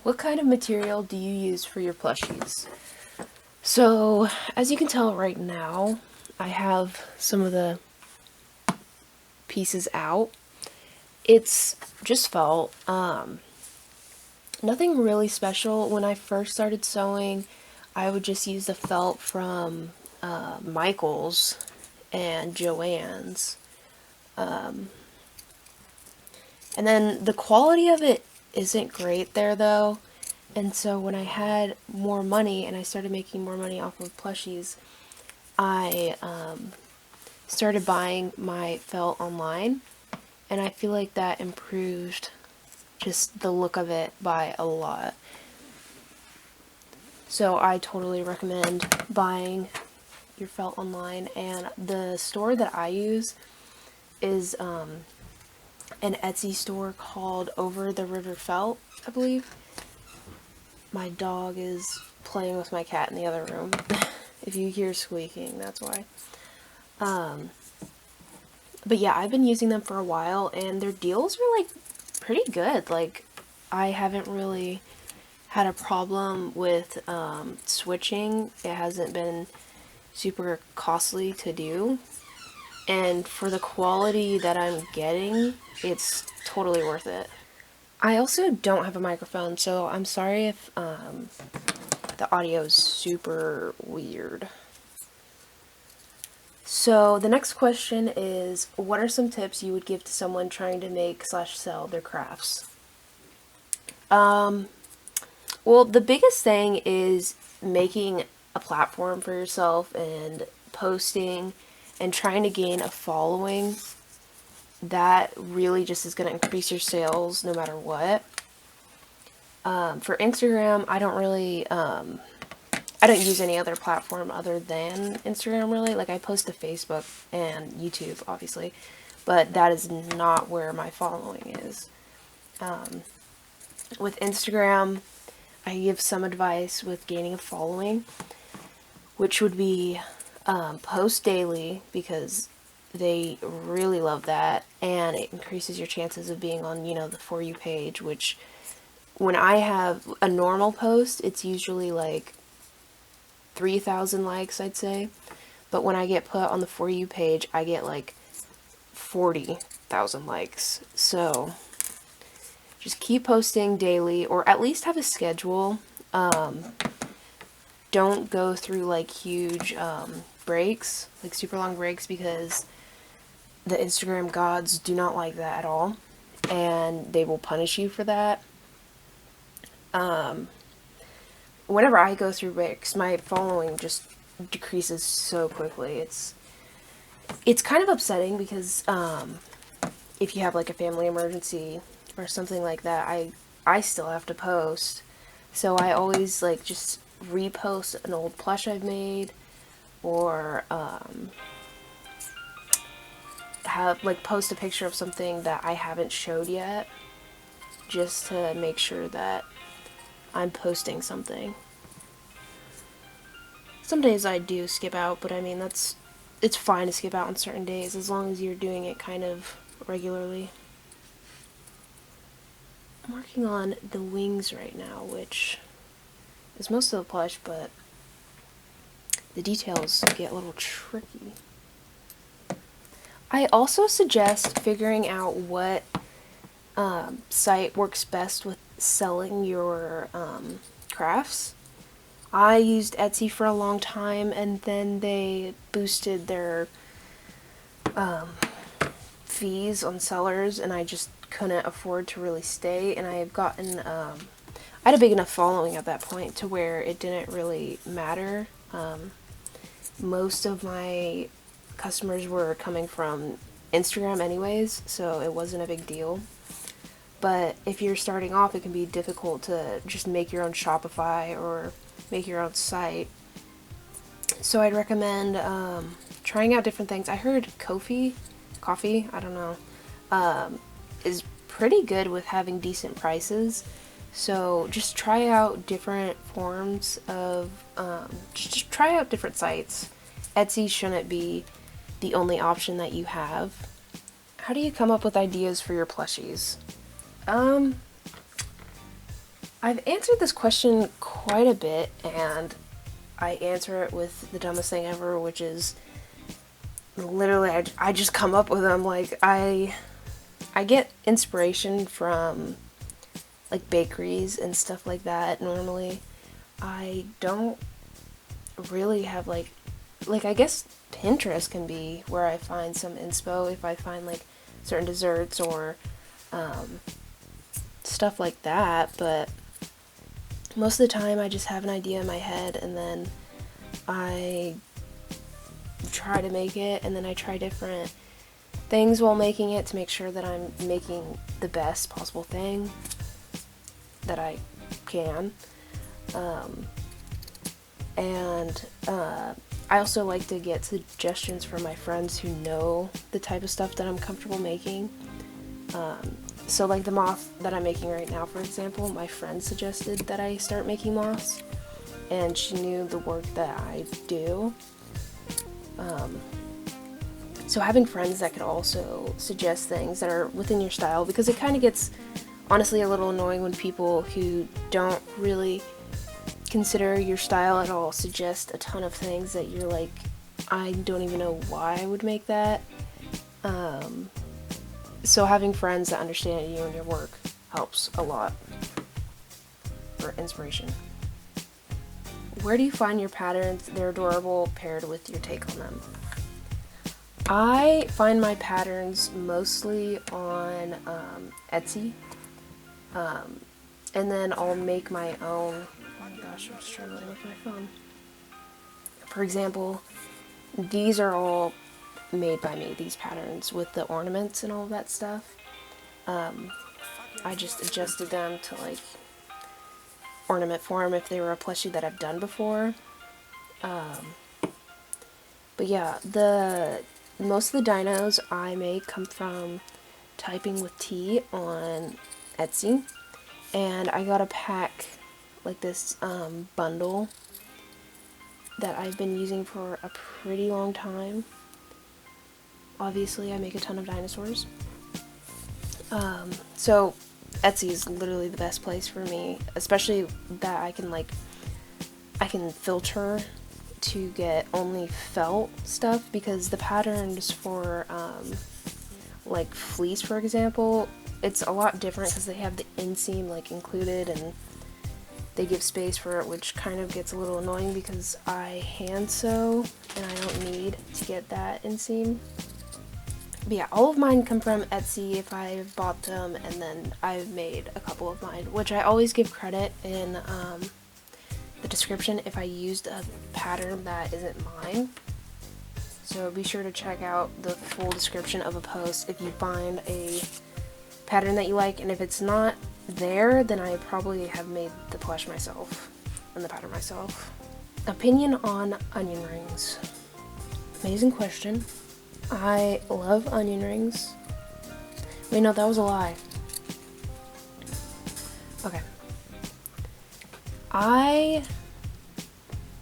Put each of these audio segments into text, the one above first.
What kind of material do you use for your plushies? So, as you can tell right now, I have some of the pieces out. It's just felt, nothing really special. When I first started sewing, I would just use the felt from Michael's and Joann's. And then the quality of it isn't great there though. And so when I had more money and I started making more money off of plushies, I started buying my felt online. And I feel like that improved just the look of it by a lot. So I totally recommend buying your felt online. And the store that I use is an Etsy store called Over the River Felt, I believe. My dog is playing with my cat in the other room. If you hear squeaking, that's why. But yeah, I've been using them for a while, and their deals are like pretty good. Like, I haven't really had a problem with switching. It hasn't been super costly to do, and for the quality that I'm getting, it's totally worth it. I also don't have a microphone, so I'm sorry if the audio is super weird. So the next question is, what are some tips you would give to someone trying to make / sell their crafts? Well, the biggest thing is making a platform for yourself and posting and trying to gain a following. That really just is going to increase your sales no matter what. For Instagram, I don't use any other platform other than Instagram, really. Like, I post to Facebook and YouTube, obviously, but that is not where my following is. With Instagram, I give some advice with gaining a following, which would be post daily, because they really love that, and it increases your chances of being on, the For You page, which when I have a normal post, it's usually like 3,000 likes, I'd say. But when I get put on the For You page, I get like 40,000 likes. So just keep posting daily, or at least have a schedule. Don't go through like huge breaks, like super long breaks, because the Instagram gods do not like that at all, and they will punish you for that. Whenever I go through breaks, my following just decreases so quickly. It's kind of upsetting, because if you have like a family emergency or something like that, I still have to post. So I always like just repost an old plush I've made, or have like post a picture of something that I haven't showed yet, just to make sure that I'm posting something. Some days I do skip out, but I mean, it's fine to skip out on certain days as long as you're doing it kind of regularly. I'm working on the wings right now, which is most of the plush, but the details get a little tricky. I also suggest figuring out what site works best with selling your crafts. I used Etsy for a long time, and then they boosted their fees on sellers, and I just couldn't afford to really stay. And I have gotten, I had a big enough following at that point to where it didn't really matter. Most of my customers were coming from Instagram anyways, so it wasn't a big deal. But if you're starting off, it can be difficult to just make your own Shopify or make your own site. So I'd recommend trying out different things. I heard coffee, I don't know, is pretty good with having decent prices. So just try out different forms of, just try out different sites. Etsy shouldn't be the only option that you have. How do you come up with ideas for your plushies? I've answered this question quite a bit, and I answer it with the dumbest thing ever, which is literally I just come up with them. Like, I get inspiration from like bakeries and stuff like that normally. I don't really have like I guess Pinterest can be where I find some inspo if I find like certain desserts or stuff like that, but most of the time I just have an idea in my head and then I try to make it, and then I try different things while making it to make sure that I'm making the best possible thing that I can. I also like to get suggestions from my friends who know the type of stuff that I'm comfortable making. So like the moth that I'm making right now, for example, my friend suggested that I start making moths, and she knew the work that I do. So having friends that could also suggest things that are within your style, because it kind of gets, honestly, a little annoying when people who don't really consider your style at all suggest a ton of things that you're like, I don't even know why I would make that. So having friends that understand you and your work helps a lot for inspiration. Where do you find your patterns? They're adorable paired with your take on them. I find my patterns mostly on Etsy, and then I'll make my own. Oh my gosh, I'm struggling with my phone. For example, these are all made by me, these patterns with the ornaments and all of that stuff. I just adjusted them to like ornament form if they were a plushie that I've done before. But yeah, most of the dinos I make come from typing with T on Etsy, and I got a pack like this bundle that I've been using for a pretty long time. Obviously, I make a ton of dinosaurs. So Etsy is literally the best place for me, especially that I can filter to get only felt stuff, because the patterns for like fleece, for example, it's a lot different because they have the inseam like included and they give space for it, which kind of gets a little annoying because I hand sew and I don't need to get that inseam. But yeah, all of mine come from Etsy if I've bought them, and then I've made a couple of mine, which I always give credit in the description if I used a pattern that isn't mine. So be sure to check out the full description of a post if you find a pattern that you like, and if it's not there, then I probably have made the plush myself and the pattern myself. Opinion on onion rings. Amazing question. I love onion rings. Wait, no, that was a lie. Okay. I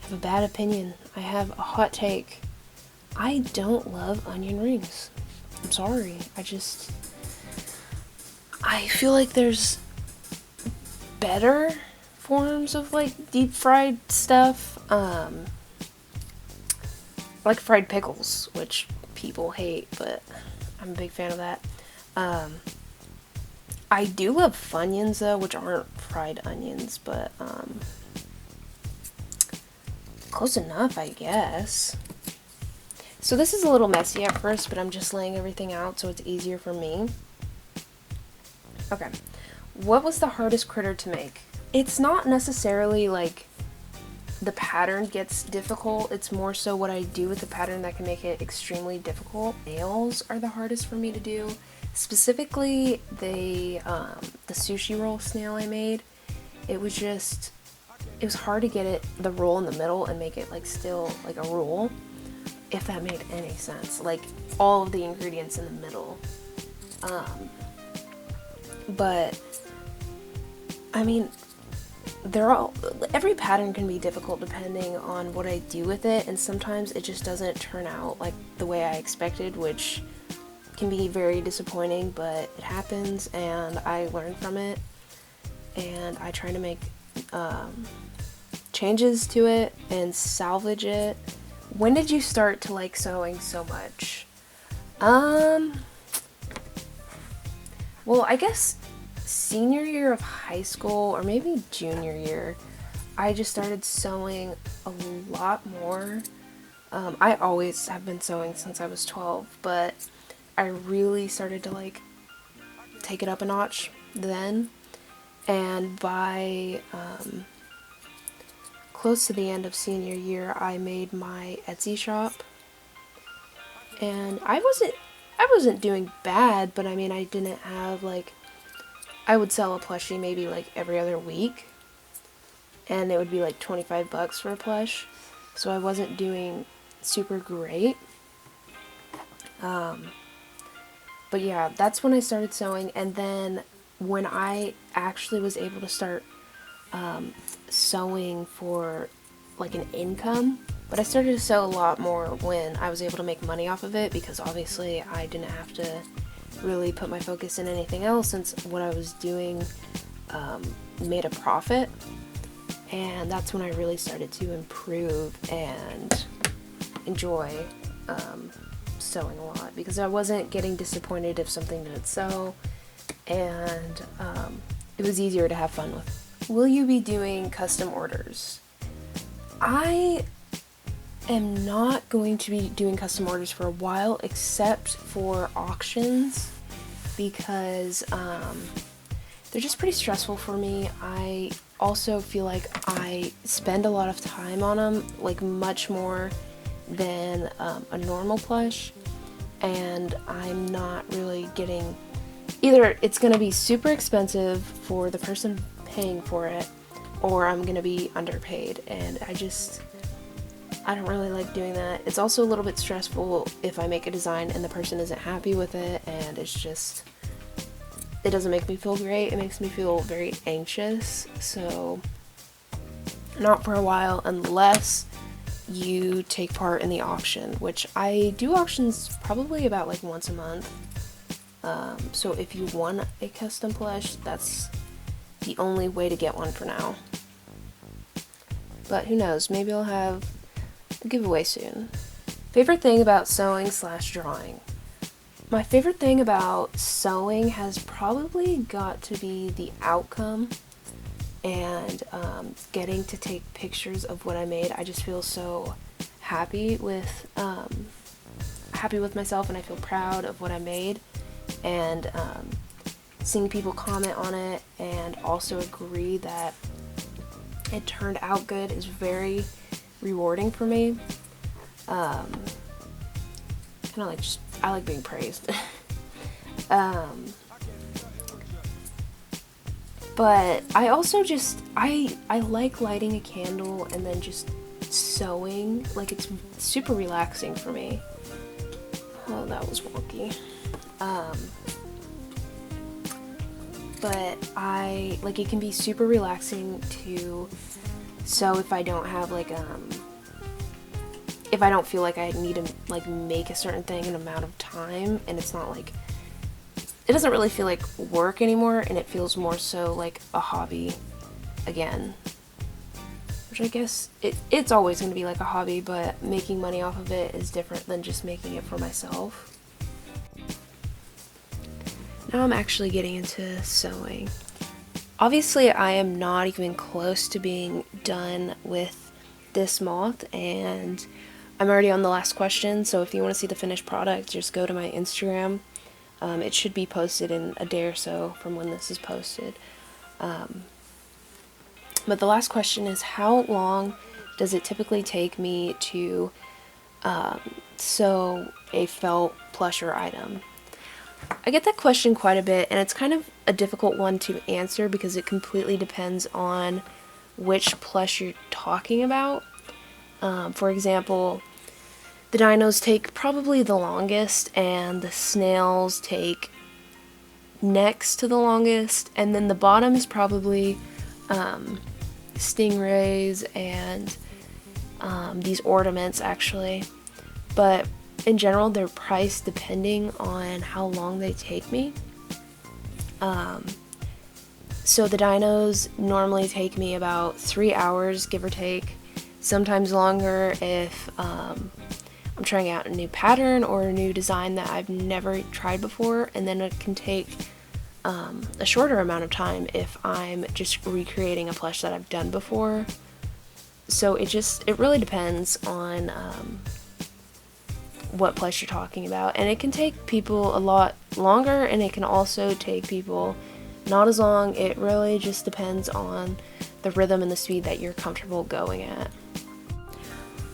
have a bad opinion. I have a hot take. I don't love onion rings. I'm sorry. I feel like there's better forms of like deep fried stuff. Like fried pickles, which people hate, but I'm a big fan of that. I do love Funyuns though, which aren't fried onions, but close enough, I guess. So this is a little messy at first, but I'm just laying everything out so it's easier for me. Okay, what was the hardest critter to make? It's not necessarily like the pattern gets difficult, it's more so what I do with the pattern that can make it extremely difficult. Nails are the hardest for me to do. Specifically, the sushi roll snail I made. It was hard to get the roll in the middle and make it like still like a roll, if that made any sense. Like all of the ingredients in the middle. But I mean, every pattern can be difficult depending on what I do with it, and sometimes it just doesn't turn out like the way I expected, which can be very disappointing, but it happens and I learn from it. and I try to make changes to it and salvage it. When did you start to like sewing so much? Well, I guess senior year of high school, or maybe junior year, I just started sewing a lot more. I always have been sewing since I was 12, but I really started to like take it up a notch then. And by close to the end of senior year, I made my Etsy shop. And I wasn't doing bad, but I mean, I didn't have like, I would sell a plushie maybe like every other week, and it would be like $25 for a plush, so I wasn't doing super great. But yeah, that's when I started sewing, and then when I actually was able to start sewing for like an income, but I started to sew a lot more when I was able to make money off of it, because obviously I didn't have to really put my focus in anything else since what I was doing made a profit. And that's when I really started to improve and enjoy sewing a lot, because I wasn't getting disappointed if something didn't sew, and it was easier to have fun with. Will you be doing custom orders? I am not going to be doing custom orders for a while, except for auctions, because they're just pretty stressful for me. I also feel like I spend a lot of time on them, like much more than a normal plush, and I'm not really getting, either it's going to be super expensive for the person paying for it, or I'm going to be underpaid, and I don't really like doing that. It's also a little bit stressful if I make a design and the person isn't happy with it, and it doesn't make me feel great. It makes me feel very anxious, so not for a while, unless you take part in the auction, which I do auctions probably about like once a month. So if you want a custom plush, that's the only way to get one for now. But who knows, maybe I'll have a giveaway soon. Favorite thing about sewing / drawing? My favorite thing about sewing has probably got to be the outcome, and getting to take pictures of what I made. I just feel so happy with myself, and I feel proud of what I made, and seeing people comment on it and also agree that it turned out good is very rewarding for me. I like being praised. But I also I like lighting a candle and then just sewing. Like, it's super relaxing for me. Oh, that was wonky. But it can be super relaxing to sew if I don't have if I don't feel like I need to make a certain thing in an amount of time, and it's not like, it doesn't really feel like work anymore, and it feels more so like a hobby again. Which I guess it's always going to be like a hobby, but making money off of it is different than just making it for myself. Now I'm actually getting into sewing. Obviously, I am not even close to being done with this moth, and I'm already on the last question, so if you want to see the finished product, just go to my Instagram. It should be posted in a day or so from when this is posted. But the last question is, how long does it typically take me to sew a felt plush or item? I get that question quite a bit, and it's kind of a difficult one to answer because it completely depends on which plush you're talking about. For example, the dinos take probably the longest, and the snails take next to the longest, and then the bottom is probably stingrays and these ornaments, actually. But in general, they're priced depending on how long they take me. So the dynos normally take me about 3 hours, give or take, sometimes longer if I'm trying out a new pattern or a new design that I've never tried before, and then it can take a shorter amount of time if I'm just recreating a plush that I've done before. So it really depends on what plush you're talking about, and it can take people a lot longer, and it can also take people not as long. It really just depends on the rhythm and the speed that you're comfortable going at.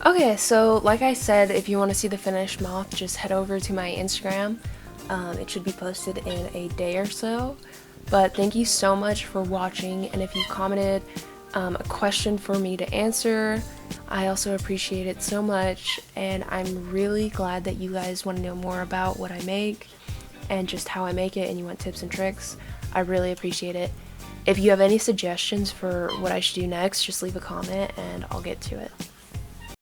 Okay, so like I said, if you want to see the finished moth, just head over to my Instagram. It should be posted in a day or so. But thank you so much for watching, and if you commented a question for me to answer, I also appreciate it so much, and I'm really glad that you guys want to know more about what I make and just how I make it, and you want tips and tricks. I really appreciate it. If you have any suggestions for what I should do next, just leave a comment and I'll get to it.